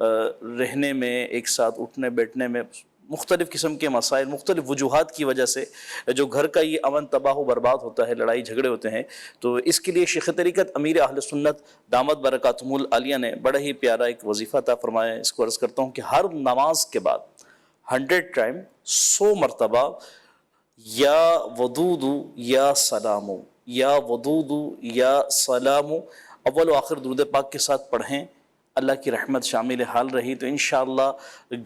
رہنے میں، ایک ساتھ اٹھنے بیٹھنے میں مختلف قسم کے مسائل، مختلف وجوہات کی وجہ سے جو گھر کا یہ امن تباہ و برباد ہوتا ہے، لڑائی جھگڑے ہوتے ہیں، تو اس کے لیے شیخ طریقت امیر اہل سنت دامت برکاتہم العالیہ نے بڑا ہی پیارا ایک وظیفہ عطا فرمایا ہے۔ اس کو عرض کرتا ہوں کہ ہر نماز کے بعد 100 ٹائم 100 مرتبہ یا ودود یا سلام، یا ودود یا سلام اول و آخر درود پاک کے ساتھ پڑھیں، اللہ کی رحمت شامل حال رہی تو انشاءاللہ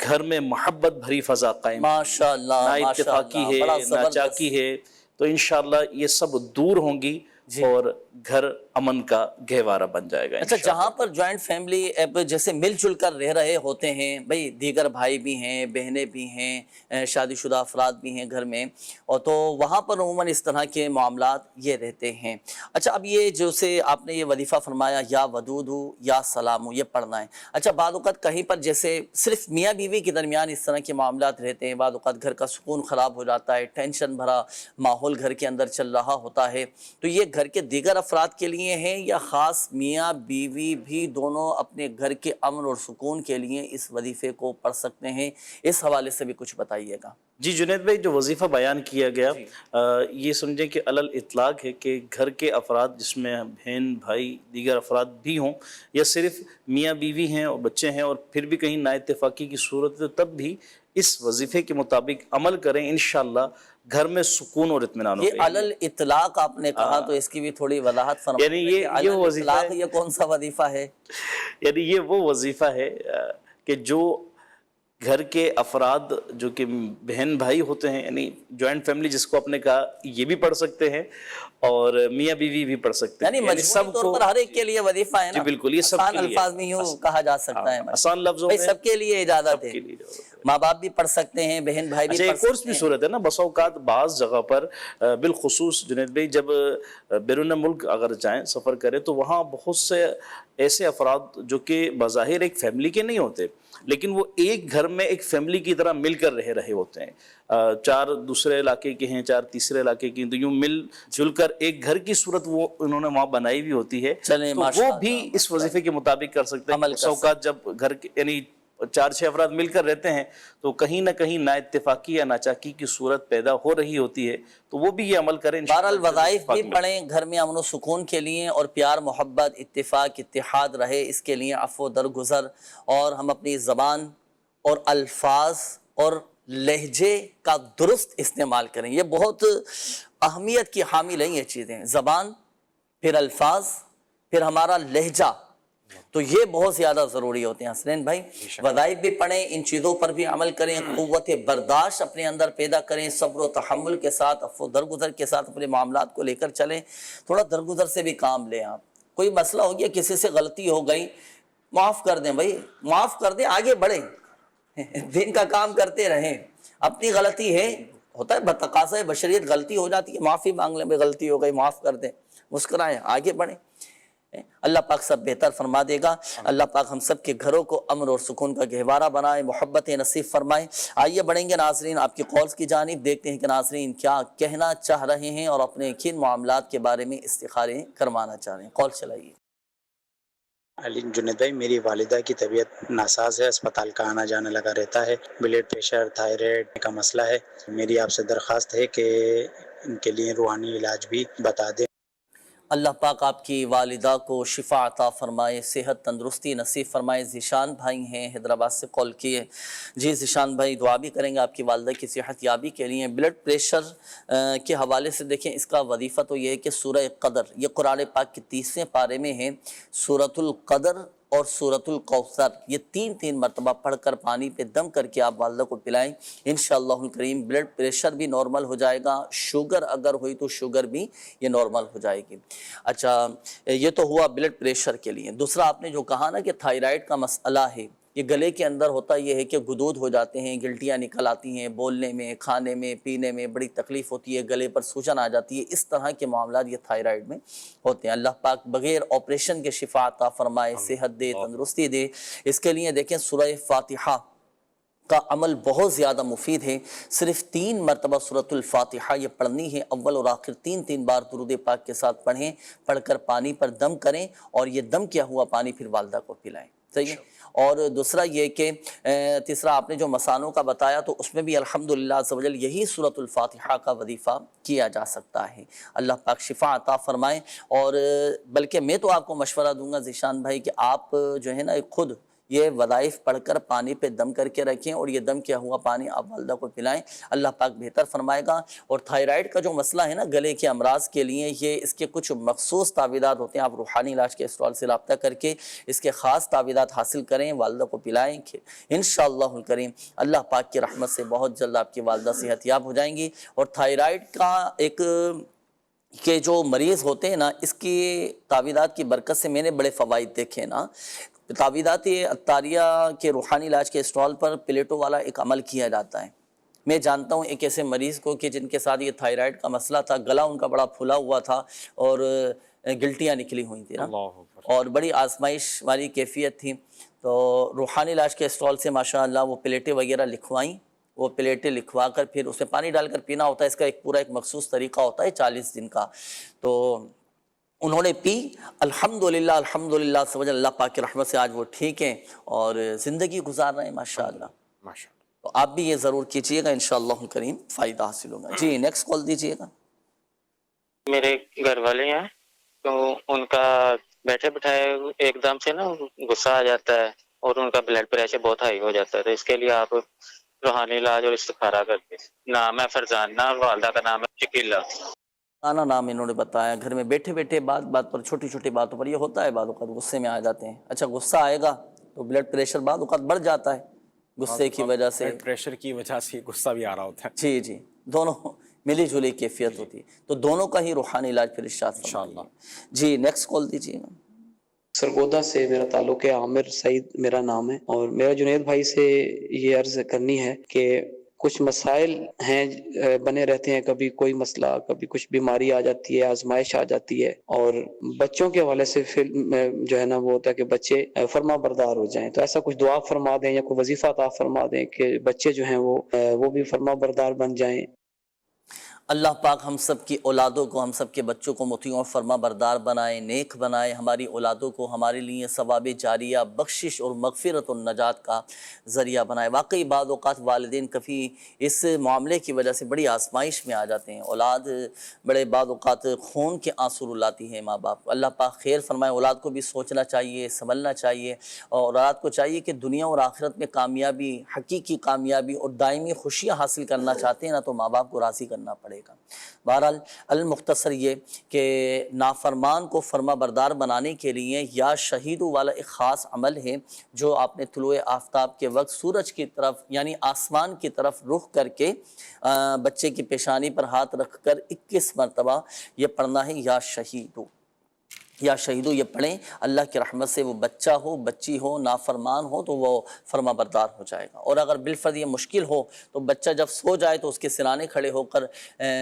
گھر میں محبت بھری فضا قائم، ماشاءاللہ نہ اتفاقی ہے بڑا نہ زبردست۔ چاکی ہے، تو انشاءاللہ یہ سب دور ہوں گی اور گھر امن کا گہوارہ بن جائے گا اچھا، انشاءاللہ۔ جہاں پر جوائنٹ فیملی جیسے مل جل کر رہ رہے ہوتے ہیں بھئی، دیگر بھائی بھی ہیں، بہنیں بھی ہیں، شادی شدہ افراد بھی ہیں گھر میں، اور تو وہاں پر عموماً اس طرح کے معاملات یہ رہتے ہیں۔ اچھا، اب یہ جو سے آپ نے یہ وظیفہ فرمایا یا ودود یا سلام، یہ پڑھنا ہے۔ اچھا، بعض اوقات کہیں پر جیسے صرف میاں بیوی کے درمیان اس طرح کے معاملات رہتے ہیں، بعض اوقات گھر کا سکون خراب ہو جاتا ہے، ٹینشن بھرا ماحول گھر کے اندر چل رہا ہوتا ہے، تو یہ گھر کے دیگر افراد کے لیے ہیں یا خاص میاں بیوی بھی دونوں اپنے گھر کے امن اور سکون کے لیے اس وظیفے کو پڑھ سکتے ہیں؟ اس حوالے سے بھی کچھ بتائیے گا۔ جی جنید بھائی، جو وظیفہ بیان کیا گیا یہ سمجھیں کہ علی الاطلاق ہے کہ گھر کے افراد جس میں بہن بھائی دیگر افراد بھی ہوں، یا صرف میاں بیوی ہیں اور بچے ہیں اور پھر بھی کہیں نا اتفاقی کی صورت ہے، تب بھی اس وظیفے کے مطابق عمل کریں، انشاءاللہ گھر میں سکون اور اطمینان یہ ہوگا۔ علی الاطلاق آپ نے کہا تو اس کی بھی تھوڑی وضاحت فرمائیں۔ یعنی یہ علی وظیفہ الاطلاق یہ کون سا وظیفہ ہے؟ یعنی یہ وہ وظیفہ ہے کہ جو گھر کے افراد جو کہ بہن بھائی ہوتے ہیں، یعنی جوائنٹ فیملی جس کو آپ نے کہا، یہ بھی پڑھ سکتے ہیں اور میاں بیوی بھی پڑھ سکتے ہیں، یعنی مجموعی طور پر ہر ایک کے لیے وظیفہ ہے نا؟ جی بالکل، یہ سب آسان کے لیے الفاظ میں یوں کہا جا سکتا ہے، آسان لفظوں بھئی میں سب کے لیے اجازت ہے، کے لیے۔ ماں باپ بھی پڑھ سکتے ہیں، بہن بھائی بھی اچھا، پڑھ ایک اور سکتے بھی ہیں۔ صورت ہے نا، بسا اوقات بعض جگہ پر بالخصوص جنید بھائی جب بیرون ملک اگر جائیں، سفر کریں، تو وہاں بہت سے ایسے افراد جو کہ بظاہر ایک فیملی کے نہیں ہوتے، لیکن وہ ایک گھر میں ایک فیملی کی طرح مل کر رہے ہوتے ہیں، 4 دوسرے علاقے کے ہیں، 4 تیسرے علاقے کے ہیں، تو یوں مل جل کر ایک گھر کی صورت وہ انہوں نے وہاں بنائی بھی ہوتی ہے، تو وہ بھی اس وظیفے کے مطابق کر سکتے ہیں۔ بسا اوقات جب گھر کے یعنی 4-6 افراد مل کر رہتے ہیں تو کہیں نہ کہیں نا اتفاقی یا ناچاکی کی صورت پیدا ہو رہی ہوتی ہے، تو وہ بھی یہ عمل کریں۔ بہرحال وظائف بھی پڑھیں گھر میں امن و سکون کے لیے، اور پیار محبت اتفاق اتحاد رہے، اس کے لیے عفو درگزر، اور ہم اپنی زبان اور الفاظ اور لہجے کا درست استعمال کریں۔ یہ بہت اہمیت کی حامل ہیں یہ چیزیں، زبان، پھر الفاظ، پھر ہمارا لہجہ، تو یہ بہت زیادہ ضروری ہوتے ہیں۔ حسنین بھائی، وظائف بھی پڑھیں، ان چیزوں پر بھی عمل کریں، قوت برداشت اپنے اندر پیدا کریں، صبر و تحمل کے ساتھ، عفو درگزر کے ساتھ اپنے معاملات کو لے کر چلیں۔ تھوڑا درگزر سے بھی کام لیں۔ آپ کوئی مسئلہ ہو گیا، کسی سے غلطی ہو گئی، معاف کر دیں بھائی، معاف کر دیں، آگے بڑھیں، دین کا کام کرتے رہیں۔ اپنی غلطی ہے، ہوتا ہے بتقاضۂ بشریت غلطی ہو جاتی ہے، معافی مانگ لیں، غلطی ہو گئی معاف کر دیں، مسکرائیں، آگے بڑھیں۔ اللہ پاک سب بہتر فرما دے گا۔ اللہ پاک ہم سب کے گھروں کو امن اور سکون کا گہوارہ بنائے، محبت نصیب فرمائے۔ آئیے بڑھیں گے ناظرین آپ کی کالز کی جانب، دیکھتے ہیں کہ ناظرین کیا کہنا چاہ رہے ہیں اور اپنے کن معاملات کے بارے میں استخارے کروانا چاہ رہے ہیں۔ کال چلائیے۔ علی جنید بھائی، میری والدہ کی طبیعت ناساز ہے، اسپتال کا آنا جانا لگا رہتا ہے، بلڈ پریشر، تھائرائیڈ کا مسئلہ ہے۔ میری آپ سے درخواست ہے کہ ان کے لیے روحانی علاج بھی بتا دیں۔ اللہ پاک آپ کی والدہ کو شفا عطا فرمائے، صحت تندرستی نصیب فرمائے۔ ذیشان بھائی ہیں حیدرآباد سے کال کیے۔ جی ذیشان بھائی، دعا بھی کریں گے آپ کی والدہ کی صحت یابی کے لیے۔ بلڈ پریشر کے حوالے سے دیکھیں، اس کا وظیفہ تو یہ ہے کہ سورہ قدر، یہ قرآن پاک کے 30ویں پارے میں ہے، سورۃ القدر اور سورۃ الکوثر، یہ 3 مرتبہ پڑھ کر پانی پہ دم کر کے آپ والدہ کو پلائیں، انشاءاللہ الکریم بلڈ پریشر بھی نارمل ہو جائے گا، شوگر اگر ہوئی تو شوگر بھی یہ نارمل ہو جائے گی۔ اچھا، یہ تو ہوا بلڈ پریشر کے لیے۔ دوسرا آپ نے جو کہا نا کہ تھائرائیڈ کا مسئلہ ہے، یہ گلے کے اندر ہوتا یہ ہے کہ غدود ہو جاتے ہیں، گلٹیاں نکل آتی ہیں، بولنے میں، کھانے میں، پینے میں بڑی تکلیف ہوتی ہے، گلے پر سوجن آ جاتی ہے، اس طرح کے معاملات یہ تھائرائیڈ میں ہوتے ہیں۔ اللہ پاک بغیر آپریشن کے شفا عطا فرمائے، صحت دے، تندرستی دے۔ اس کے لیے دیکھیں سورہ فاتحہ کا عمل بہت زیادہ مفید ہے۔ صرف 3 مرتبہ سورۃ الفاتحہ یہ پڑھنی ہے، اول اور آخر 3 بار درود پاک کے ساتھ پڑھیں، پڑھ کر پانی پر دم کریں اور یہ دم کیا ہوا پانی پھر والدہ کو پلائیں، صحیح ہے۔ اور دوسرا یہ کہ تیسرا آپ نے جو مسانوں کا بتایا تو اس میں بھی الحمدللہ عز و جل یہی سورۃ الفاتحہ کا وظیفہ کیا جا سکتا ہے۔ اللہ پاک شفا عطا فرمائیں۔ اور بلکہ میں تو آپ کو مشورہ دوں گا ذیشان بھائی کہ آپ جو ہے نا خود یہ وظائف پڑھ کر پانی پہ دم کر کے رکھیں اور یہ دم کیا ہوا پانی آپ والدہ کو پلائیں، اللہ پاک بہتر فرمائے گا۔ اور تھائرائیڈ کا جو مسئلہ ہے نا گلے کے امراض کے لیے، یہ اس کے کچھ مخصوص تعویذات ہوتے ہیں، آپ روحانی علاج کے اسٹال سے رابطہ کر کے اس کے خاص تعویذات حاصل کریں، والدہ کو پلائیں، انشاءاللہ الکریم اللہ پاک کی رحمت سے بہت جلد آپ کی والدہ صحت یاب ہو جائیں گی۔ اور تھائرائیڈ کا ایک کہ جو مریض ہوتے ہیں نا، اس کی تعویذات کی برکت سے میں نے بڑے فوائد دیکھے نا۔ تعویذات عطاریہ کے روحانی علاج کے اسٹال پر پلیٹوں والا ایک عمل کیا جاتا ہے۔ میں جانتا ہوں ایک ایسے مریض کو کہ جن کے ساتھ یہ تھائرائیڈ کا مسئلہ تھا، گلا ان کا بڑا پھلا ہوا تھا اور گلٹیاں نکلی ہوئی تھیں نا، اور بڑی آزمائش والی کیفیت تھی۔ تو روحانی علاج کے اسٹال سے ماشاءاللہ وہ پلیٹیں وغیرہ لکھوائیں، وہ پلیٹیں لکھوا کر پھر اس میں پانی ڈال کر پینا ہوتا ہے، اس کا ایک پورا ایک مخصوص طریقہ ہوتا ہے 40 دن کا۔ تو انہوں نے پی، الحمدللہ الحمدللہ سمجھ اللہ پاک کی رحمت سے آج وہ ٹھیک ہیں اور زندگی گزار رہے ہیں ماشاءاللہ۔ تو آپ بھی یہ ضرور کیجئے گا، انشاءاللہ کریم فائدہ حاصل ہوگا۔ جی نیکسٹ کال دیجئے گا۔ میرے گھر والے ہیں تو ان کا بیٹھے بٹھائے ایک دم سے نا غصہ آ جاتا ہے اور ان کا بلڈ پریشر بہت ہائی ہو جاتا ہے، تو اس کے لیے آپ روحانی علاج اور استخارہ کرتے ہیں۔ نام ہے فرزان، نام والدہ کا نام ہے شکیلا۔ آنا نام انہوں نے بتایا، گھر میں بیٹھے بیٹھے بات پر چھوٹی چھوٹی باتوں پر یہ ہوتا ہے، بعض اوقات غصے میں آ جاتے ہیں۔ اچھا غصہ آئے گا تو بلڈ پریشر بعض اوقات بڑھ جاتا ہے غصے کی وجہ سے، بلڈ پریشر کی وجہ سے غصہ بھی آ رہا ہوتا ہے۔ جی جی، دونوں ملی جلی کیفیت ہوتی ہے، تو دونوں کا ہی روحانی علاج پھر ارشاد انشاءاللہ۔ فرمائیے۔ جی نیکسٹ کال دیجیے گا۔ سرگودا سے میرا تعلق ہے، عامر سعید میرا نام ہے، اور میرا جنید بھائی سے یہ عرض کرنی ہے کہ کچھ مسائل ہیں بنے رہتے ہیں، کبھی کوئی مسئلہ، کبھی کچھ بیماری آ جاتی ہے، آزمائش آ جاتی ہے، اور بچوں کے حوالے سے پھر جو ہے نا وہ ہوتا ہے کہ بچے فرما بردار ہو جائیں، تو ایسا کچھ دعا فرما دیں یا کوئی وظیفہ عطا فرما دیں کہ بچے جو ہیں وہ بھی فرما بردار بن جائیں۔ اللہ پاک ہم سب کی اولادوں کو، ہم سب کے بچوں کو مطیع و فرما بردار بنائے، نیک بنائے، ہماری اولادوں کو ہمارے لیے ثواب جاریہ، بخشش اور مغفرت و نجات کا ذریعہ بنائے۔ واقعی بعض اوقات والدین کبھی اس معاملے کی وجہ سے بڑی آزمائش میں آ جاتے ہیں، اولاد بڑے بعض اوقات خون کے آنسو رلاتی ہے ماں باپ۔ اللہ پاک خیر فرمائے، اولاد کو بھی سوچنا چاہیے، سنبھلنا چاہیے، اور اولاد کو چاہیے کہ دنیا اور آخرت میں کامیابی، حقیقی کامیابی اور دائمی خوشیاں حاصل کرنا چاہتے ہیں نا، تو ماں باپ کو راضی کرنا پڑے گا۔ بہرحال المختصر یہ کہ نافرمان کو فرما بردار بنانے کے لیے یا شہیدوں والا ایک خاص عمل ہے جو آپ نے طلوع آفتاب کے وقت سورج کی طرف یعنی آسمان کی طرف رخ کر کے بچے کی پیشانی پر ہاتھ رکھ کر 21 مرتبہ یہ پڑھنا ہے، یا شہیدو، یا شہیدو یہ پڑھیں، اللہ کی رحمت سے وہ بچہ ہو، بچی ہو، نافرمان ہو تو وہ فرما بردار ہو جائے گا۔ اور اگر بالفرض یہ مشکل ہو تو بچہ جب سو جائے تو اس کے سرانے کھڑے ہو کر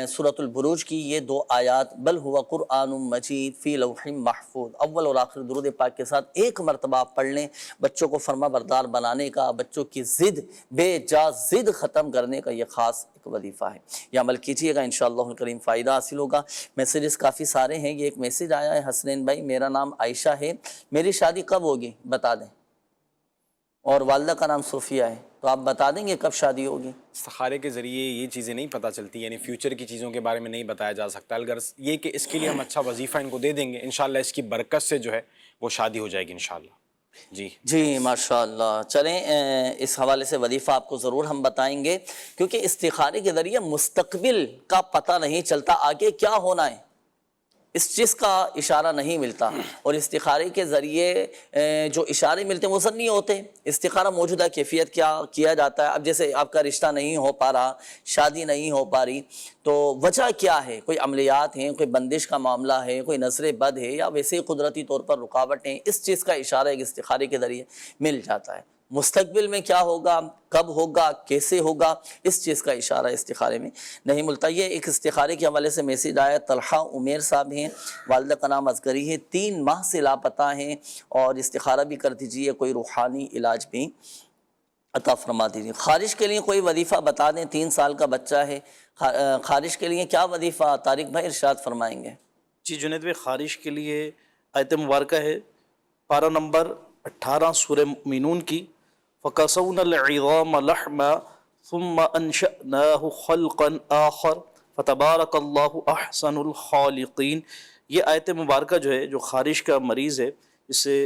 سورۃ البروج کی یہ 2 آیات، بل ہوا قرآن مجید فی لوح محفوظ، اول اور آخر درود پاک کے ساتھ 1 مرتبہ آپ پڑھ لیں، بچوں کو فرما بردار بنانے کا، بچوں کی ضد، بے جا ضد ختم کرنے کا یہ خاص ایک وظیفہ ہے۔ یہ عمل کیجئے گا، انشاءاللہ الکریم فائدہ حاصل ہوگا۔ میسیجز کافی سارے ہیں، یہ ایک میسیج آیا ہے حسنین بھائی، میرا نام عائشہ ہے، میری شادی کب ہوگی بتا دیں، اور والدہ کا نام صوفیہ ہے، تو آپ بتا دیں گے کب شادی ہوگی؟ استخارے کے ذریعے یہ چیزیں نہیں پتہ چلتی، یعنی فیوچر کی چیزوں کے بارے میں نہیں بتایا جا سکتا، اگر یہ کہ اس کے لیے ہم اچھا وظیفہ ان کو دے دیں گے، انشاءاللہ اس کی برکت سے جو ہے وہ شادی ہو جائے گی انشاءاللہ۔ جی ماشاءاللہ، چلیں اس حوالے سے وظیفہ آپ کو ضرور ہم بتائیں گے، کیونکہ استخارے کے ذریعے مستقبل کا پتہ نہیں چلتا، آگے کیا ہونا ہے اس چیز کا اشارہ نہیں ملتا، اور استخارے کے ذریعے جو اشارے ملتے ہیں وہ ظنی ہوتے ہیں۔ استخارہ موجودہ کیفیت کیا کیا جاتا ہے، اب جیسے آپ کا رشتہ نہیں ہو پا رہا، شادی نہیں ہو پا رہی، تو وجہ کیا ہے؟ کوئی عملیات ہیں، کوئی بندش کا معاملہ ہے، کوئی نظر بد ہے، یا ویسے ہی قدرتی طور پر رکاوٹیں، اس چیز کا اشارہ ایک استخارے کے ذریعے مل جاتا ہے۔ مستقبل میں کیا ہوگا، کب ہوگا، کیسے ہوگا، اس چیز کا اشارہ استخارے میں نہیں ملتا۔ یہ ایک استخارے کے حوالے سے میسیج آیا، طلحہ عمیر صاحب ہیں، والدہ کا نام اصغری ہے، 3 ماہ سے لاپتہ ہیں، اور استخارہ بھی کر دیجئے، کوئی روحانی علاج بھی عطا فرما دیجیے۔ خارج کے لیے کوئی وظیفہ بتا دیں، 3 سال کا بچہ ہے، خارج کے لیے کیا وظیفہ طارق بھائی ارشاد فرمائیں گے؟ جی جنید بھائی، خارج کے لیے آیت مبارکہ ہے پارہ نمبر 18 سورہ مؤمنون کی، فَكَسَوْنَا الْعِظَامَ لَحْمًا ثُمَّ أَنشَأْنَاهُ خَلْقًا آخَرَ فَتَبَارَكَ اللَّهُ أَحْسَنُ الْخَالِقِينَ۔ یہ آیت مبارکہ جو ہے، جو خارج کا مریض ہے، اسے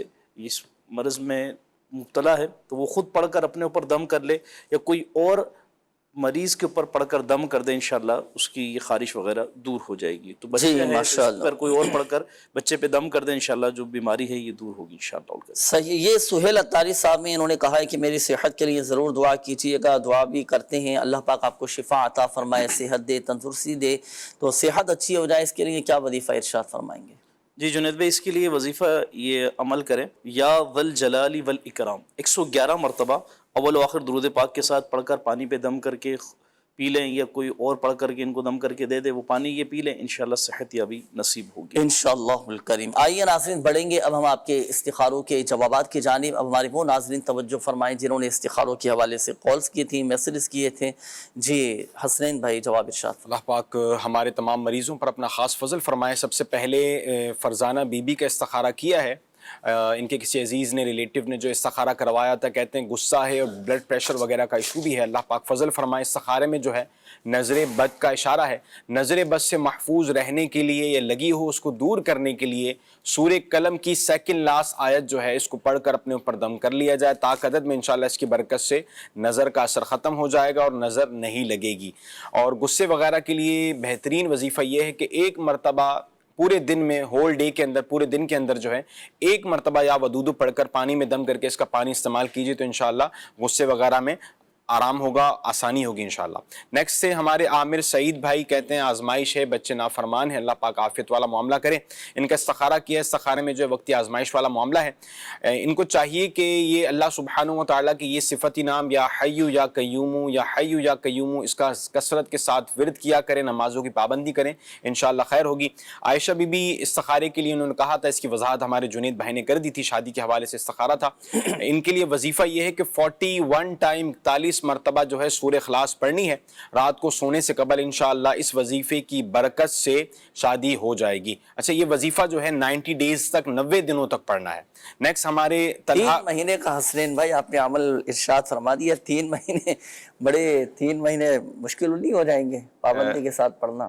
اس مرض میں مبتلا ہے، تو وہ خود پڑھ کر اپنے اوپر دم کر لے یا کوئی اور مریض کے اوپر پڑھ کر دم کر دے، انشاءاللہ اس کی یہ خارش وغیرہ دور ہو جائے گی۔ تو بچے ہے اس پر کوئی اور پڑھ کر بچے پہ دم کر دے، انشاءاللہ جو بیماری ہے یہ دور ہوگی انشاءاللہ۔ صحیح۔ یہ سہیل اتاری صاحب میں انہوں نے کہا ہے کہ میری صحت کے لیے ضرور دعا کیجیے گا، دعا بھی کرتے ہیں، اللہ پاک آپ کو شفا عطا فرمائے، صحت دے، تندرستی دے، تو صحت اچھی ہو جائے، اس کے لیے کیا وظیفہ ارشاد فرمائیں گے؟ جی جنید بھائی، اس کے لیے وظیفہ یہ عمل کریں، یا والجلال والاکرام 111 مرتبہ اول و آخر درود پاک کے ساتھ پڑھ کر پانی پہ دم کر کے پی لیں، یا کوئی اور پڑھ کر کے ان کو دم کر کے دے دے، وہ پانی یہ پی لیں، انشاءاللہ صحت یابی نصیب ہوگی انشاءاللہ الکریم۔ آئیے ناظرین بڑھیں گے اب ہم آپ کے استخاروں کے جوابات کی جانب۔ اب ہمارے وہ ناظرین توجہ فرمائیں جنہوں نے استخاروں کے حوالے سے کالز کی تھیں، میسیجز کیے تھے۔ جی حسنین بھائی جواب ارشاد۔ اللہ پاک ہمارے تمام مریضوں پر اپنا خاص فضل فرمائے۔ سب سے پہلے فرزانہ بی بی کا استخارہ کیا ہے، ان کے کسی عزیز نے، ریلیٹیو نے جو استخارہ کروایا تھا، کہتے ہیں غصہ ہے اور بلڈ پریشر وغیرہ کا ایشو بھی ہے، اللہ پاک فضل فرمائے۔ استخارے میں جو ہے نظر بد کا اشارہ ہے، نظر بد سے محفوظ رہنے کے لیے یا لگی ہو اس کو دور کرنے کے لیے سورہ قلم کی 2nd لاسٹ آیت جو ہے اس کو پڑھ کر اپنے اوپر دم کر لیا جائے، طاقت میں انشاءاللہ اس کی برکت سے نظر کا اثر ختم ہو جائے گا اور نظر نہیں لگے گی۔ اور غصے وغیرہ کے لیے بہترین وظیفہ یہ ہے کہ ایک مرتبہ پورے دن میں، ہول ڈے کے اندر، پورے دن کے اندر جو ہے ایک مرتبہ یا ودودو پڑھ کر پانی میں دم کر کے اس کا پانی استعمال کیجئے، تو انشاءاللہ غصے وغیرہ میں آرام ہوگا، آسانی ہوگی انشاءاللہ۔ نیکسٹ سے ہمارے عامر سعید بھائی کہتے ہیں آزمائش ہے، بچے نافرمان ہیں، اللہ پاک عافیت والا معاملہ کرے۔ ان کا استخارہ کیا ہے، استخارے میں جو ہے وقتی آزمائش والا معاملہ ہے، ان کو چاہیے کہ یہ اللہ سبحانہ و تعالیٰ کی یہ صفتی نام یا حیو یا قیوم یا حیو یا قیوم، اس کا کثرت کے ساتھ ورد کیا کریں، نمازوں کی پابندی کریں، انشاءاللہ خیر ہوگی۔ عائشہ بی بی استخارے کے لیے انہوں نے کہا تھا، اس کی وضاحت ہمارے جنید بھائی نے کر دی تھی، شادی کے حوالے سے استخارہ تھا۔ ان کے لیے وظیفہ یہ ہے کہ 41 ٹائم 40 مرتبہ جو ہے سورہ اخلاص پڑھنی ہے رات کو سونے سے قبل، انشاءاللہ اس وظیفے کی برکت سے شادی ہو جائے گی۔ اچھا، یہ وظیفہ جو ہے 90 ڈیز تک، 90 دنوں تک پڑھنا ہے۔ نیکسٹ ہمارے 3 مہینے کا حسنین بھائی آپ نے عمل ارشاد فرما دیا، 3 مہینے بڑے 3 مہینے مشکل نہیں ہو جائیں گے پابندی کے ساتھ پڑھنا؟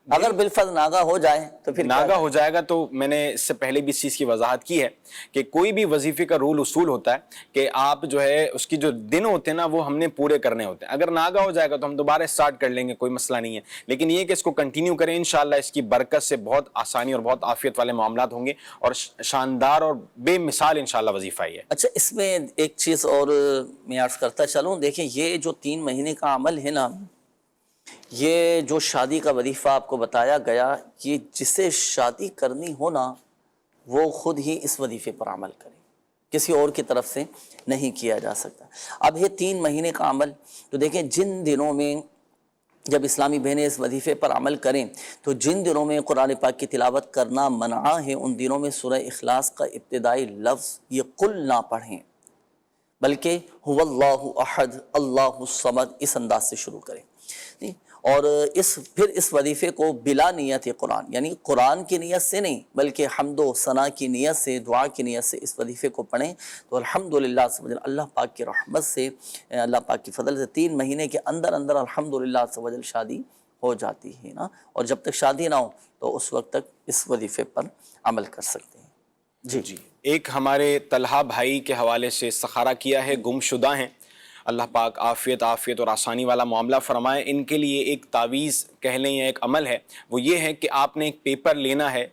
اگر بالفرض ناگا ہو جائے تو پھر ناگا ہو جائے گا، تو میں نے اس سے پہلے بھی اس چیز کی وضاحت کی ہے کہ کوئی بھی وظیفے کا رول اصول ہوتا ہے کہ آپ جو ہے اس کی جو دن ہوتے ہیں نا وہ ہم نے پورے کرنے ہوتے ہیں۔ اگر ناگا ہو جائے گا تو ہم دوبارہ سٹارٹ کر لیں گے، کوئی مسئلہ نہیں ہے، لیکن یہ کہ اس کو کنٹینیو کریں، انشاءاللہ اس کی برکت سے بہت آسانی اور بہت عافیت والے معاملات ہوں گے، اور شاندار اور بے مثال انشاءاللہ وظیفہ ہی ہے۔ اچھا، اس میں ایک چیز اور میں عرض کرتا چلوں، دیکھیں یہ جو 3 مہینے کا عمل ہے نا، یہ جو شادی کا وظیفہ آپ کو بتایا گیا، یہ جسے شادی کرنی ہونا وہ خود ہی اس وظیفے پر عمل کرے، کسی اور کی طرف سے نہیں کیا جا سکتا۔ اب یہ 3 مہینے کا عمل، تو دیکھیں جن دنوں میں جب اسلامی بہنیں اس وظیفے پر عمل کریں تو جن دنوں میں قرآن پاک کی تلاوت کرنا منع ہے، ان دنوں میں سورہ اخلاص کا ابتدائی لفظ یہ قل نہ پڑھیں، بلکہ هو اللہ احد اللہ الصمد اس انداز سے شروع کریں، اور پھر اس وظیفے کو بلا نیت قرآن، یعنی قرآن کی نیت سے نہیں بلکہ حمد و ثنا کی نیت سے، دعا کی نیت سے اس وظیفے کو پڑھیں، تو الحمدللہ اللہ پاک کی رحمت سے، اللہ پاک کی فضل سے 3 مہینے کے اندر اندر الحمدللہ شادی ہو جاتی ہے نا، اور جب تک شادی نہ ہو تو اس وقت تک اس وظیفے پر عمل کر سکتے ہیں۔ جی ایک ہمارے طلحہ بھائی کے حوالے سے استخارہ کیا ہے، گم شدہ ہیں، اللہ پاک عافیت اور آسانی والا معاملہ فرمائے۔ ان کے لیے ایک تعویذ کہہ لیں یا ایک عمل ہے، وہ یہ ہے کہ آپ نے ایک پیپر لینا ہے،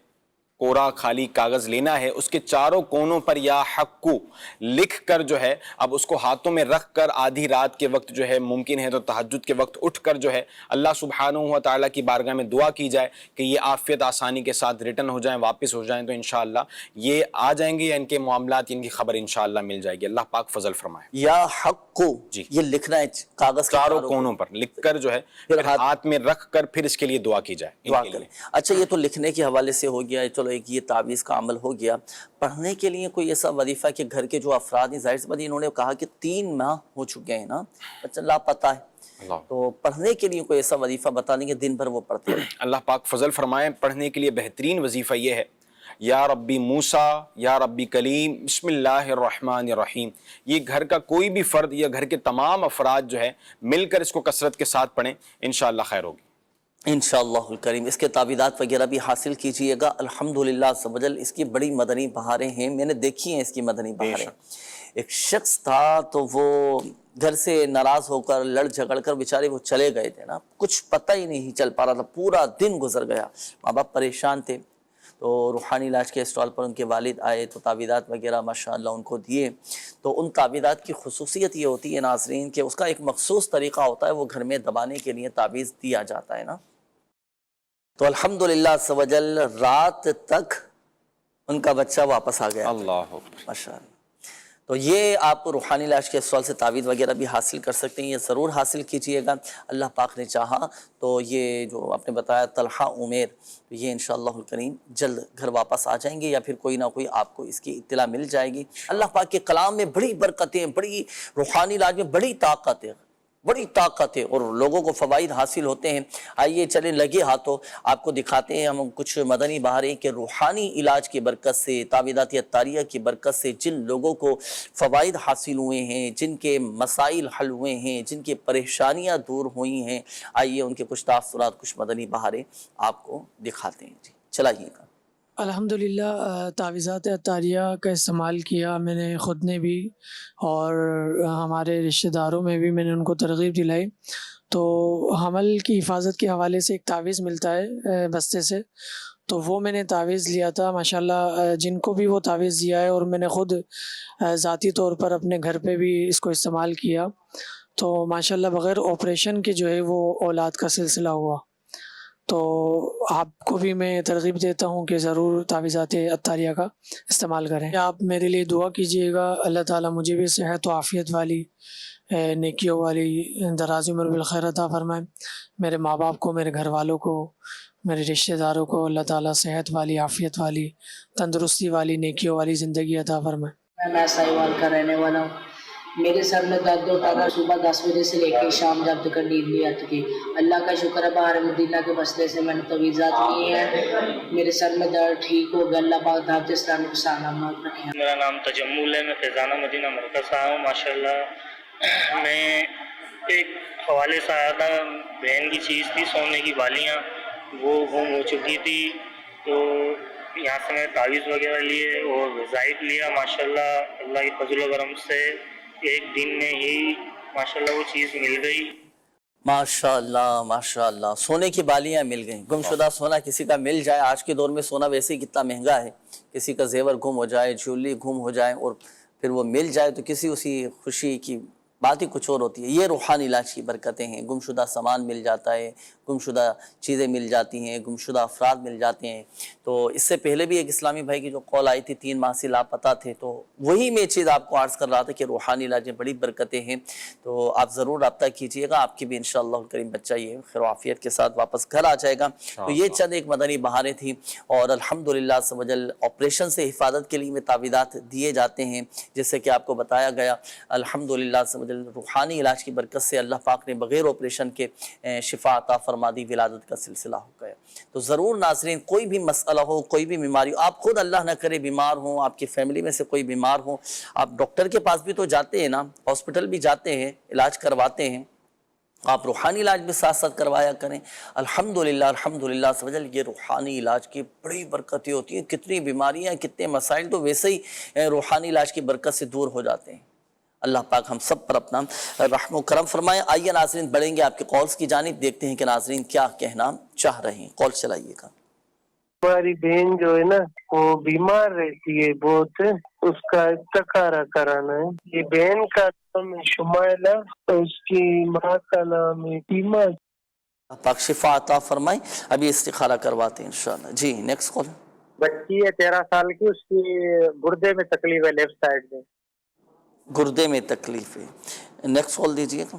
کورا خالی کاغذ لینا ہے، اس کے چاروں کونوں پر یا حقو لکھ کر جو ہے اب اس کو ہاتھوں میں رکھ کر آدھی رات کے وقت جو ہے، ممکن ہے تو تہجد کے وقت اٹھ کر جو ہے اللہ سبحانہ و تعالیٰ کی بارگاہ میں دعا کی جائے کہ یہ عافیت آسانی کے ساتھ ریٹرن ہو جائیں، واپس ہو جائیں، تو انشاءاللہ یہ آ جائیں گے یا ان کے معاملات، ان کی خبر انشاءاللہ مل جائے گی۔ اللہ پاک فضل فرمائے۔ یا حقو، یہ لکھنا ہے کاغذ کے چاروں کونوں پر لکھ کر جو ہے پھر ہاتھ میں رکھ کر پھر اس کے لیے دعا کی جائے، دعا کریں۔ اچھا، یہ تو لکھنے کے حوالے سے ہو گیا ہے، چلو چلو ایک یہ تعویذ کا عمل ہو گیا، پڑھنے کے لیے کوئی ایسا وظیفہ کہ گھر کے جو افراد ہیں، ظاہر سی بات انہوں نے کہا کہ 3 ماہ ہو چکے ہیں نا، بچہ لاپتہ ہے، تو پڑھنے کے لیے کوئی ایسا وظیفہ بتا دیں کہ دن بھر وہ پڑھتے ہیں۔ اللہ پاک فضل فرمائیں، پڑھنے کے لیے بہترین وظیفہ یہ ہے، یا ربی موسیٰ یا ربی کلیم بسم اللہ الرحمن الرحیم۔ یہ گھر کا کوئی بھی فرد یا گھر کے تمام افراد جو ہے مل کر اس کو کثرت کے ساتھ پڑھیں، انشاءاللہ خیر ہوگی۔ انشاءاللہ الکریم اس کے تعویذات وغیرہ بھی حاصل کیجئے گا۔ الحمدللہ عز و جل اس کی بڑی مدنی بہاریں ہیں، میں نے دیکھی ہیں اس کی مدنی بہاریں۔ ایک شخص تھا تو وہ گھر سے ناراض ہو کر لڑ جھگڑ کر بیچارے وہ چلے گئے تھے نا، کچھ پتہ ہی نہیں چل پا رہا تھا، پورا دن گزر گیا، ماں باپ پریشان تھے، تو روحانی علاج کے اسٹال پر ان کے والد آئے تو تعویذات وغیرہ ماشاءاللہ ان کو دیے۔ تو ان تعویذات کی خصوصیت یہ ہوتی ہے ناظرین کہ اس کا ایک مخصوص طریقہ ہوتا ہے، وہ گھر میں دبانے کے لیے تعویذ دیا جاتا ہے نا، تو الحمدللہ عز و جل رات تک ان کا بچہ واپس آ گیا، اللہ ماشاءاللہ۔ تو یہ آپ روحانی علاج کے اسٹال سے تعویذ وغیرہ بھی حاصل کر سکتے ہیں، یہ ضرور حاصل کیجئے گا۔ اللہ پاک نے چاہا تو یہ جو آپ نے بتایا طلحہ عمیر، یہ انشاءاللہ الکریم جلد گھر واپس آ جائیں گے، یا پھر کوئی نہ کوئی آپ کو اس کی اطلاع مل جائے گی۔ اللہ پاک کے کلام میں بڑی برکتیں، بڑی روحانی علاج میں بڑی طاقت ہے، بڑی طاقت ہے، اور لوگوں کو فوائد حاصل ہوتے ہیں۔ آئیے چلیں لگے ہاتھوں آپ کو دکھاتے ہیں ہم کچھ مدنی بہاریں کہ روحانی علاج کی برکت سے، تعویذات عطاریہ کی برکت سے جن لوگوں کو فوائد حاصل ہوئے ہیں، جن کے مسائل حل ہوئے ہیں، جن کی پریشانیاں دور ہوئی ہیں، آئیے ان کے کچھ تاثرات، کچھ مدنی بہاریں آپ کو دکھاتے ہیں۔ جی چلائیے گا۔ الحمدللہ تعویذات عطاریہ کا استعمال کیا میں نے خود نے بھی، اور ہمارے رشتہ داروں میں بھی میں نے ان کو ترغیب دلائی۔ تو حمل کی حفاظت کے حوالے سے ایک تعویذ ملتا ہے بستے سے، تو وہ میں نے تعویذ لیا تھا ماشاءاللہ، جن کو بھی وہ تعویذ دیا ہے، اور میں نے خود ذاتی طور پر اپنے گھر پہ بھی اس کو استعمال کیا، تو ماشاءاللہ بغیر آپریشن کے جو ہے وہ اولاد کا سلسلہ ہوا۔ تو آپ کو بھی میں ترغیب دیتا ہوں کہ ضرور تعویذات عطاریہ کا استعمال کریں۔ آپ میرے لیے دعا کیجیے گا، اللہ تعالیٰ مجھے بھی صحت و عافیت والی، نیکیوں والی، دراز عمر بالخیر عطا فرمائے، میرے ماں باپ کو، میرے گھر والوں کو، میرے رشتہ داروں کو اللہ تعالیٰ صحت والی، عافیت والی، تندرستی والی، نیکیوں والی زندگی عطا فرمائے۔ میں ساہیوال کا رہنے والا ہوں۔ میرے سر میں درد ہوتا تھا صبح 10 بجے سے لے کے شام جب تک نیند نہیں آتی تھی۔ اللہ کا شکر ہے بہار مدینہ کے وسیلے سے میں نے تعویذات لی ہیں، میرے سر میں درد ٹھیک ہو گیا۔ اللہ پاک دعوت اسلامی کو سلامت رکھے۔ میرا نام تجمل ہے، میں فیضانہ مدینہ مرکز سے آیا ہوں۔ ماشاءاللہ میں ایک حوالے سے آیا تھا، بہن کی چیز تھی سونے کی بالیاں، وہ گم ہو چکی تھی، تو یہاں سے میں تعویذ وغیرہ لیے اور غذائیت لیا۔ ماشاءاللہ اللہ کی فضل و کرم سے ایک دن میں ہی ماشاءاللہ وہ چیز مل گئی۔ ماشاءاللہ ماشاءاللہ، سونے کی بالیاں مل گئیں۔ گم شدہ سونا کسی کا مل جائے، آج کے دور میں سونا ویسے ہی کتنا مہنگا ہے، کسی کا زیور گم ہو جائے، جویلری گم ہو جائے اور پھر وہ مل جائے تو کسی اسی خوشی کی بات ہی کچھ اور ہوتی ہے۔ یہ روحانی علاج کی برکتیں ہیں، گم شدہ سامان مل جاتا ہے، گم شدہ چیزیں مل جاتی ہیں، گم شدہ افراد مل جاتے ہیں۔ تو اس سے پہلے بھی ایک اسلامی بھائی کی جو کال آئی تھی 3 ماہ سے لاپتہ تھے، تو وہی میں چیز آپ کو عرض کر رہا تھا کہ روحانی علاج میں بڑی برکتیں ہیں، تو آپ ضرور رابطہ کیجئے گا، آپ کی بھی انشاءاللہ الکریم بچہ یہ خیر و عافیت کے ساتھ واپس گھر آ جائے گا۔ تو یہ چند ایک مدنی بہاریں تھیں، اور الحمدللہ عز و جل آپریشن سے حفاظت کے لیے میں تعویذات دیے جاتے ہیں، جیسے کہ آپ کو بتایا گیا۔ الحمدللہ عز و جل روحانی علاج کی برکت سے اللہ پاک نے بغیر آپریشن کے شفا عطا فرما دی، ولادت کا سلسلہ ہو گیا۔ تو ضرور ناظرین، کوئی بھی مسئلہ ہو، کوئی بھی بیماری ہو، آپ خود اللہ نہ کرے بیمار ہوں، آپ کی فیملی میں سے کوئی بیمار ہو، آپ ڈاکٹر کے پاس بھی تو جاتے ہیں نا، ہاسپٹل بھی جاتے ہیں، علاج کرواتے ہیں، آپ روحانی علاج بھی ساتھ ساتھ کروایا کریں۔ الحمدللہ الحمدللہ سمجھل یہ روحانی علاج کی بڑی برکتیں ہوتی ہیں، کتنی بیماریاں، کتنے مسائل تو ویسے ہی روحانی علاج کی برکت سے دور ہو جاتے ہیں۔ اللہ پاک ہم سب پر اپنا رحم و کرم فرمائے۔ آئیے ناظرین بڑھیں گے آپ کے کالز کی جانب، دیکھتے ہیں کہ ناظرین کیا کہنا چاہ رہے ہیں۔ کال چلائیے گا۔ ہماری بہن جو ہے نا وہ بیمار رہتی ہے بہت، اس کا استخارہ کرانا ہے۔ یہ بہن کا نام ہے شمائلہ، اس کی ماں کا نام ہے فیما۔ پاک شفا عطا فرمائے، ابھی استخارہ کرواتے ہیں انشاءاللہ۔ جی نیکسٹ کال۔ بچی ہے 13 سال کی، اس کی گردے میں تکلیف ہے، لیفٹ سائڈ میں گردے میں تکلیف ہے۔ نیکسٹ کال دیجیے گا۔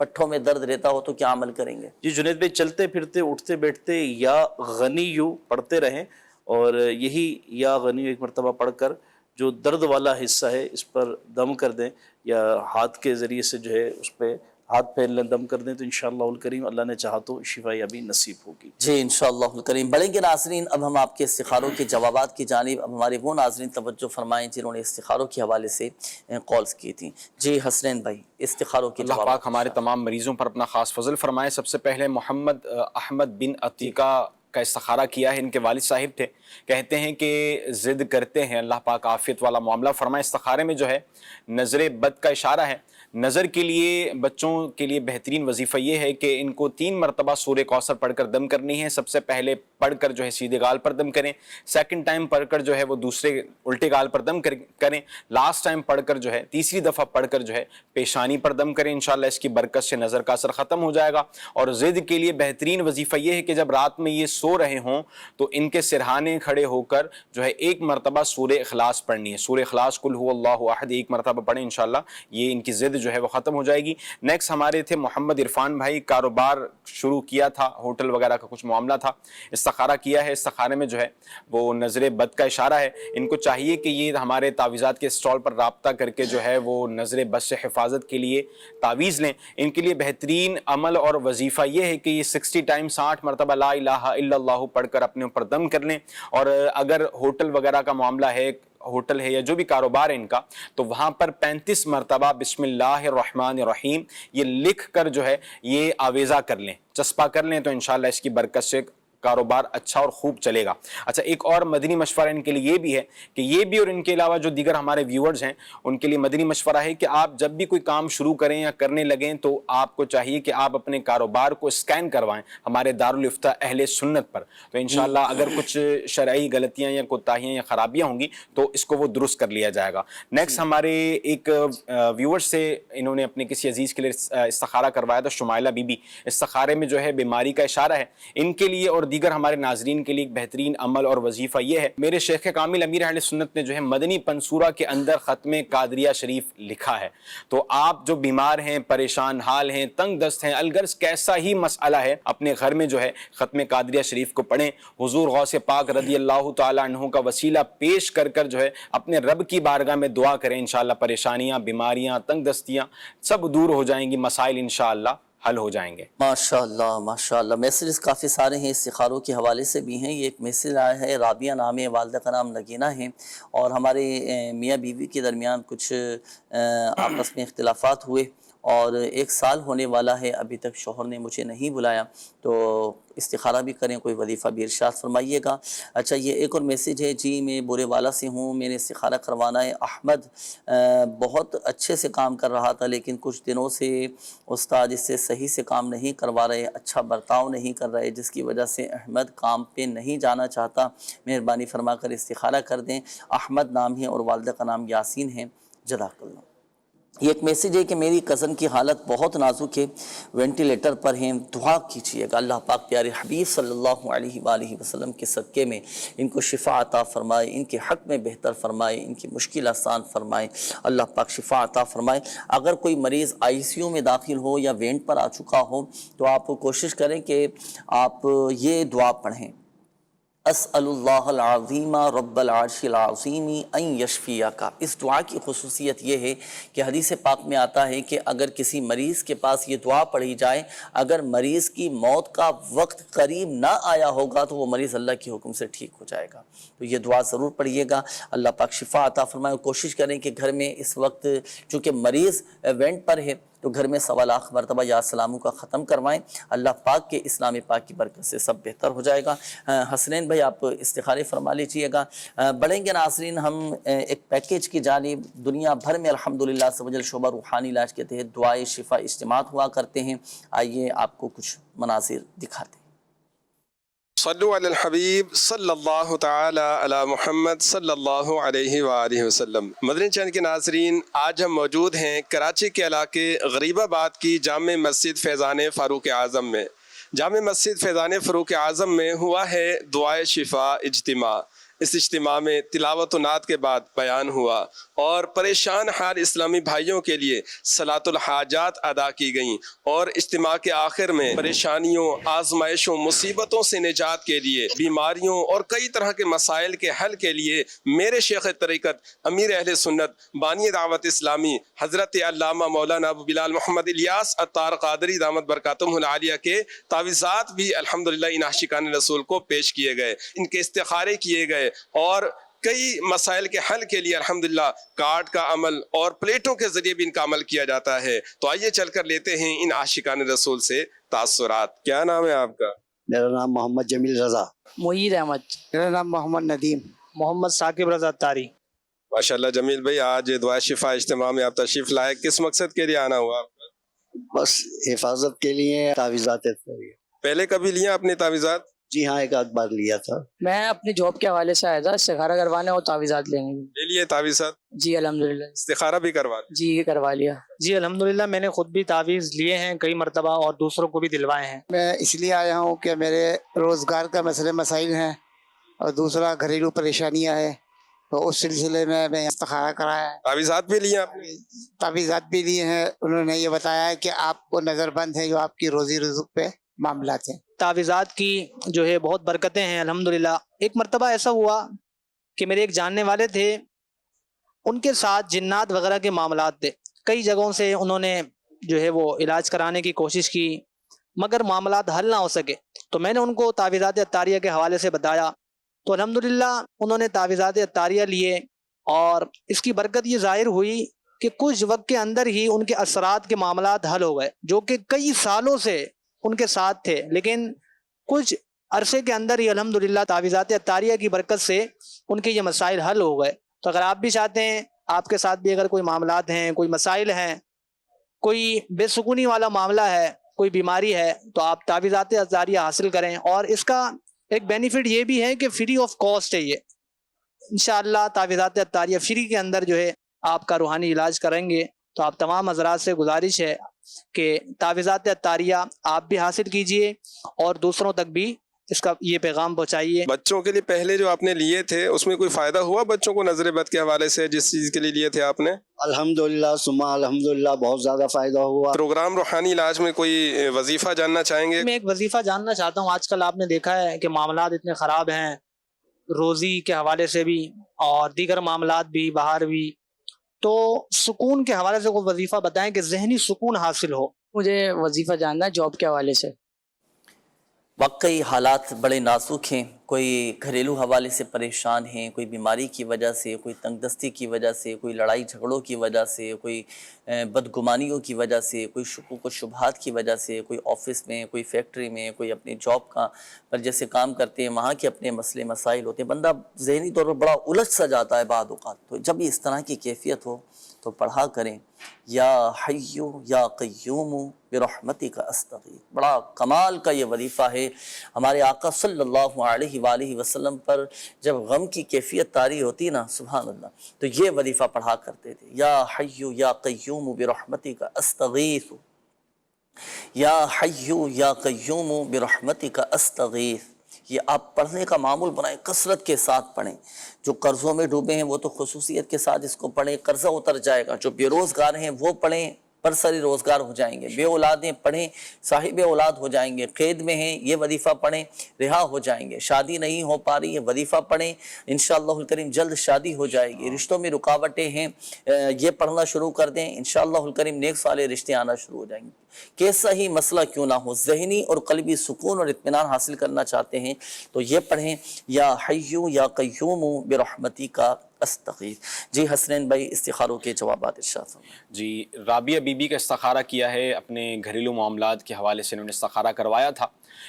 پٹھوں میں درد رہتا ہو تو کیا عمل کریں گے؟ جی جنید بھائی، چلتے پھرتے اٹھتے بیٹھتے یا غنیو پڑھتے رہیں، اور یہی یا غنیو ایک مرتبہ پڑھ کر جو درد والا حصہ ہے اس پر دم کر دیں، یا ہاتھ کے ذریعے سے جو ہے اس پہ ہاتھ پھیر لیں، دم کر دیں، تو انشاءاللہ الکریم اللہ نے چاہا تو شفا یابی نصیب ہوگی۔ جی انشاءاللہ الکریم۔ بڑھیں گے ناظرین، اب ہم آپ کے استخاروں کے جوابات کی جانب۔ اب ہمارے وہ ناظرین توجہ فرمائیں جنہوں نے استخاروں کے حوالے سے کالز کی تھیں۔ جی حسنین بھائی، استخاروں کے اللہ جوابات۔ پاک ہمارے تمام مریضوں پر اپنا خاص فضل فرمائے۔ سب سے پہلے محمد احمد بن عتیقہ کا استخارہ کیا ہے، ان کے والد صاحب تھے، کہتے ہیں کہ ضد کرتے ہیں، اللہ پاک عافیت والا معاملہ فرمائے۔ استخارے میں جو ہے نظر بد کا اشارہ ہے۔ نظر کے لیے بچوں کے لیے بہترین وظیفہ یہ ہے کہ ان کو 3 مرتبہ سورہ کوثر پڑھ کر دم کرنی ہے۔ سب سے پہلے پڑھ کر جو ہے سیدھے گال پر دم کریں، سیکنڈ ٹائم پڑھ کر جو ہے وہ دوسرے الٹے گال پر دم کریں، لاسٹ ٹائم پڑھ کر جو ہے تیسری دفعہ پڑھ کر جو ہے پیشانی پر دم کریں۔ انشاءاللہ اس کی برکت سے نظر کا اثر ختم ہو جائے گا۔ اور ضد کے لیے بہترین وظیفہ یہ ہے کہ جب رات میں یہ سو رہے ہوں تو ان کے سرہانے کھڑے ہو کر جو ہے 1 مرتبہ سورہ اخلاص پڑھنی ہے۔ سورہ اخلاص قل هو اللہ احد 1 مرتبہ پڑھیں، انشاءاللہ یہ ان کی ضد جو ہے وہ ختم ہو جائے گی۔ نیکسٹ ہمارے تھے محمد عرفان بھائی، کاروبار شروع کیا تھا، ہوٹل وغیرہ کا کچھ معاملہ تھا، استخارہ کیا ہے۔ استخارے میں جو ہے وہ نظر بد کا اشارہ ہے۔ ان کو چاہیے کہ یہ ہمارے تعویذات کے اسٹال پر رابطہ کر کے جو ہے وہ نظر بد سے حفاظت کے لیے تعویذ لیں۔ ان کے لیے بہترین عمل اور وظیفہ یہ ہے کہ یہ 60 ٹائم 60 مرتبہ لا الہ الا اللہ پڑھ کر اپنے اوپر دم کر لیں۔ اور اگر ہوٹل وغیرہ کا معاملہ ہے، ہوٹل ہے یا جو بھی کاروبار ہے ان کا، تو وہاں پر 35 مرتبہ بسم اللہ الرحمن الرحیم یہ لکھ کر جو ہے یہ آویزہ کر لیں، چسپا کر لیں، تو انشاءاللہ اس کی برکت سے کاروبار اچھا اور خوب چلے گا۔ اچھا، ایک اور مدنی مشورہ ان کے لیے یہ بھی ہے کہ یہ بھی اور ان کے علاوہ جو دیگر ہمارے ویورز ہیں ان کے لیے مدنی مشورہ ہے کہ آپ جب بھی کوئی کام شروع کریں یا کرنے لگیں تو آپ کو چاہیے کہ آپ اپنے کاروبار کو اسکین کروائیں ہمارے دارالافتاء اہل سنت پر، تو انشاءاللہ اگر کچھ شرعی غلطیاں یا کوتاہیاں یا خرابیاں ہوں گی تو اس کو وہ درست کر لیا جائے گا۔ نیکسٹ ہمارے ایک ویور سے انہوں نے اپنے کسی عزیز کے لیے استخارہ کروایا تھا، شمائلہ بی بی۔ استخارے میں جو ہے بیماری کا اشارہ ہے۔ ان کے لیے اور دیگر ہمارے ناظرین کے لیے ایک بہترین عمل اور وظیفہ یہ ہے، میرے شیخ کامل امیر اہل سنت نے جو ہے مدنی پنصورہ کے اندر ختم قادریہ شریف لکھا ہے، تو آپ جو بیمار ہیں، پریشان حال ہیں، تنگ دست ہیں، الغرض کیسا ہی مسئلہ ہے، اپنے گھر میں جو ہے ختم قادریہ شریف کو پڑھیں، حضور غوث پاک رضی اللہ تعالی عنہ کا وسیلہ پیش کر کر جو ہے اپنے رب کی بارگاہ میں دعا کریں، انشاءاللہ پریشانیاں، بیماریاں، تنگ دستیاں سب دور ہو جائیں گی، مسائل انشاءاللہ حل ہو جائیں گے۔ ماشاءاللہ ماشاءاللہ۔ میسیجز کافی سارے ہیں استخاروں کے حوالے سے بھی ہیں۔ یہ ایک میسیج آیا ہے، رابعہ نام ہے، والدہ کا نام نگینہ ہے، اور ہمارے میاں بیوی کے درمیان کچھ آپس میں اختلافات ہوئے اور 1 سال ہونے والا ہے، ابھی تک شوہر نے مجھے نہیں بلایا، تو استخارہ بھی کریں، کوئی وظیفہ بھی ارشاد فرمائیے گا۔ اچھا، یہ ایک اور میسیج ہے، جی میں بورے والا سے ہوں، میں نے استخارہ کروانا ہے۔ احمد بہت اچھے سے کام کر رہا تھا لیکن کچھ دنوں سے استاد اس سے صحیح سے کام نہیں کروا رہے، اچھا برتاؤ نہیں کر رہے، جس کی وجہ سے احمد کام پہ نہیں جانا چاہتا، مہربانی فرما کر استخارہ کر دیں۔ احمد نام ہے اور والدہ کا نام یاسین ہے، جزاک اللہ۔ یہ ایک میسیج ہے کہ میری کزن کی حالت بہت نازک ہے، وینٹیلیٹر پر ہیں، دعا کیجیے گا اللہ پاک پیارے حبیب صلی اللہ علیہ وآلہ وسلم کے صدقے میں ان کو شفا عطا فرمائے، ان کے حق میں بہتر فرمائے، ان کی مشکل آسان فرمائے، اللہ پاک شفا عطا فرمائے۔ اگر کوئی مریض ICU میں داخل ہو یا وینٹ پر آ چکا ہو تو آپ کوشش کریں کہ آپ یہ دعا پڑھیں، اسأل اللہ العظیم رب العرش العظیم ان یشفیک۔ اس دعا کی خصوصیت یہ ہے کہ حدیث پاک میں آتا ہے کہ اگر کسی مریض کے پاس یہ دعا پڑھی جائے، اگر مریض کی موت کا وقت قریب نہ آیا ہوگا تو وہ مریض اللہ کے حکم سے ٹھیک ہو جائے گا۔ تو یہ دعا ضرور پڑھیے گا، اللہ پاک شفا عطا فرمائے۔ کوشش کریں کہ گھر میں اس وقت چونکہ مریض وینٹ پر ہے تو گھر میں 1.25 لاکھ مرتبہ یا سلاموں کا ختم کروائیں، اللہ پاک کے اسلام پاک کی برکت سے سب بہتر ہو جائے گا۔ حسنین بھائی آپ استخارے فرما لیجئے گا۔ بڑھیں گے ناظرین ہم ایک پیکیج کی جانب۔ دنیا بھر میں الحمدللہ سبحان شعبہ روحانی علاج کے تحت دعائے شفا اجتماعات ہوا کرتے ہیں، آئیے آپ کو کچھ مناظر دکھاتے ہیں۔ صلو علی الحبیب صلی اللہ تعالی علی محمد صلی اللہ علیہ وآلہ وسلم۔ مدنی چینل کے ناظرین، آج ہم موجود ہیں کراچی کے علاقے غریب آباد کی جامع مسجد فیضان فاروق اعظم میں۔ جامع مسجد فیضان فاروق اعظم میں ہوا ہے دعائے شفا اجتماع۔ اس اجتماع میں تلاوت و نعت کے بعد بیان ہوا اور پریشان حال اسلامی بھائیوں کے لیے صلاۃ الحاجات ادا کی گئیں، اور اجتماع کے آخر میں پریشانیوں، آزمائشوں، مصیبتوں سے نجات کے لیے، بیماریوں اور کئی طرح کے مسائل کے حل کے لیے میرے شیخ طریقت امیر اہل سنت بانی دعوت اسلامی حضرت علامہ مولانا ابو بلال محمد الیاس عطار قادری دامت برکاتہم العالیہ کے تعویذات بھی الحمدللہ ان عاشقان رسول کو پیش کیے گئے، ان کے استخارے کیے گئے، اور کئی مسائل کے حل کے لیے الحمدللہ کارڈ کا عمل اور پلیٹوں کے ذریعے بھی ان کا عمل کیا جاتا ہے۔ تو آئیے چل کر لیتے ہیں ان عاشقان رسول سے تاثرات۔ کیا نام ہے آپ کا؟ میرا نام محمد جمیل رضا۔ معید احمد۔ میرا نام محمد ندیم۔ محمد ثاقب رضا تاری۔ ماشاءاللہ جمیل بھائی، آج دعا شفا اجتماع میں آپ تشریف لائے، کس مقصد کے لیے آنا ہوا آپ کا؟ بس حفاظت کے لیے تعویذات۔ پہلے کبھی لیا اپنے تعویذات؟ جی ہاں، ایک آدھ بار لیا تھا۔ میں اپنی جاب کے حوالے سے آیا تھا استخارہ کروانے اور تعویذات لینے۔ لے لیے تعویذات؟ جی الحمدللہ۔ استخارہ بھی کروا؟ جی کروا لیا۔ جی الحمدللہ، میں نے خود بھی تعویذ لیے ہیں کئی مرتبہ اور دوسروں کو بھی دلوائے ہیں۔ میں اس لیے آیا ہوں کہ میرے روزگار کا مسائل ہیں اور دوسرا گھریلو پریشانیاں ہیں، تو اس سلسلے میں استخارہ کرایا ہے۔ تعویذات بھی لیے آپ نے؟ تعویذات بھی لیے ہیں، انہوں نے یہ بتایا ہے کہ آپ کو نظر بند ہے جو آپ کی روزی رزق پہ معاملات ہیں۔ تعویذات کی جو ہے بہت برکتیں ہیں الحمدللہ۔ ایک مرتبہ ایسا ہوا کہ میرے ایک جاننے والے تھے، ان کے ساتھ جنات وغیرہ کے معاملات تھے، کئی جگہوں سے انہوں نے جو ہے وہ علاج کرانے کی کوشش کی مگر معاملات حل نہ ہو سکے، تو میں نے ان کو تعویذات عطاریہ کے حوالے سے بتایا، تو الحمدللہ انہوں نے تعویذات عطاریہ لیے، اور اس کی برکت یہ ظاہر ہوئی کہ کچھ وقت کے اندر ہی ان کے اثرات کے معاملات حل ہو گئے، جو کہ کئی سالوں سے ان کے ساتھ تھے، لیکن کچھ عرصے کے اندر ہی الحمدللہ تعویذات عطاریہ کی برکت سے ان کے یہ مسائل حل ہو گئے۔ تو اگر آپ بھی چاہتے ہیں، آپ کے ساتھ بھی اگر کوئی معاملات ہیں، کوئی مسائل ہیں، کوئی بے سکونی والا معاملہ ہے، کوئی بیماری ہے، تو آپ تعویذات عطاریہ حاصل کریں، اور اس کا ایک بینیفٹ یہ بھی ہے کہ فری آف کاسٹ ہے یہ، انشاءاللہ تعویذات عطاریہ فری کے اندر جو ہے آپ کا روحانی علاج کریں گے۔ تو آپ تمام حضرات سے گزارش ہے کہ تعویذات عطاریہ آپ بھی حاصل کیجئے اور دوسروں تک بھی اس کا یہ پیغام پہنچائیے۔ بچوں کے لیے پہلے جو آپ نے لیے تھے اس میں کوئی فائدہ ہوا بچوں کو نظر بد کے حوالے سے، جس چیز کے لیے لیے تھے آپ نے؟ الحمدللہ ثم الحمدللہ بہت زیادہ فائدہ ہوا۔ پروگرام روحانی علاج میں کوئی وظیفہ جاننا چاہیں گے؟ میں ایک وظیفہ جاننا چاہتا ہوں۔ آج کل آپ نے دیکھا ہے کہ معاملات اتنے خراب ہیں، روزی کے حوالے سے بھی اور دیگر معاملات بھی، باہر بھی، تو سکون کے حوالے سے کوئی وظیفہ بتائیں کہ ذہنی سکون حاصل ہو۔ مجھے وظیفہ جاننا ہے جاب کے حوالے سے۔ واقعی حالات بڑے نازک ہیں، کوئی گھریلو حوالے سے پریشان ہیں، کوئی بیماری کی وجہ سے، کوئی تنگ دستی کی وجہ سے، کوئی لڑائی جھگڑوں کی وجہ سے، کوئی بدگمانیوں کی وجہ سے، کوئی شکوک و شبہات کی وجہ سے، کوئی آفس میں، کوئی فیکٹری میں، کوئی اپنی جاب کا پر جیسے کام کرتے ہیں وہاں کے اپنے مسئلے مسائل ہوتے ہیں، بندہ ذہنی طور پر بڑا الجھ سا جاتا ہے بعض اوقات۔ تو جب اس طرح کی کیفیت ہو تو پڑھا کریں یا حیو یا قیوم برحمتک استغیث۔ بڑا کمال کا یہ وظیفہ ہے۔ ہمارے آقا صلی اللہ علیہ وآلہ وسلم پر جب غم کی کیفیت طاری ہوتی نا، سبحان اللہ، تو یہ وظیفہ پڑھا کرتے تھے، یا حیو یا قیوم برحمتک استغیث، یا حیو یا قیوم برحمتک استغیث۔ یہ آپ پڑھنے کا معمول بنائیں، کثرت کے ساتھ پڑھیں۔ جو قرضوں میں ڈوبے ہیں وہ تو خصوصیت کے ساتھ اس کو پڑھیں، قرضہ اتر جائے گا۔ جو بے روزگار ہیں وہ پڑھیں، برسری روزگار ہو جائیں گے۔ بے اولادیں پڑھیں، صاحب اولاد ہو جائیں گے۔ قید میں ہیں، یہ وظیفہ پڑھیں، رہا ہو جائیں گے۔ شادی نہیں ہو پا رہی ہے، وظیفہ پڑھیں، انشاءاللہ الکریم جلد شادی ہو جائے گی۔ رشتوں میں رکاوٹیں ہیں، یہ پڑھنا شروع کر دیں، انشاءاللہ الکریم نیک صالح رشتے آنا شروع ہو جائیں گے۔ کیسا ہی مسئلہ کیوں نہ ہو، ذہنی اور قلبی سکون اور اطمینان حاصل کرنا چاہتے ہیں تو یہ پڑھیں، یا حیو یا قیوم برحمتک استغیث۔ جی حسنین بھائی، استخاروں کے جوابات ارشاد فرمائیں۔ جی، رابعہ بی بی کا استخارہ کیا ہے، اپنے گھریلو معاملات کے حوالے سے انہوں نے استخارہ کروایا تھا۔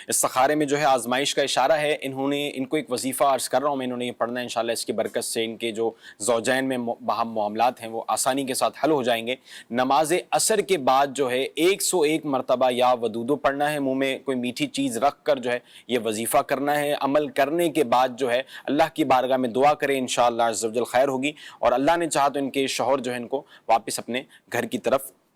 استخارے میں جو ہے آزمائش کا اشارہ ہے، ان کو ایک وظیفہ عرض کر رہا ہوں میں، انہوں نے یہ پڑھنا ہے انشاءاللہ، اس کی برکت سے ان کے جو زوجین میں باہم معاملات ہیں وہ آسانی کے ساتھ حل ہو جائیں گے۔ نماز عصر کے بعد جو ہے 101 مرتبہ یا ودودو پڑھنا ہے، منہ میں کوئی میٹھی چیز رکھ کر جو ہے یہ وظیفہ کرنا ہے۔ عمل کرنے کے بعد جو ہے اللہ کی بارگاہ میں دعا کریں، انشاءاللہ عز و جل خیر ہوگی، اور اللہ نے چاہا تو ان کے شوہر جو ہے ان کو واپس اپنے گھر کی طرف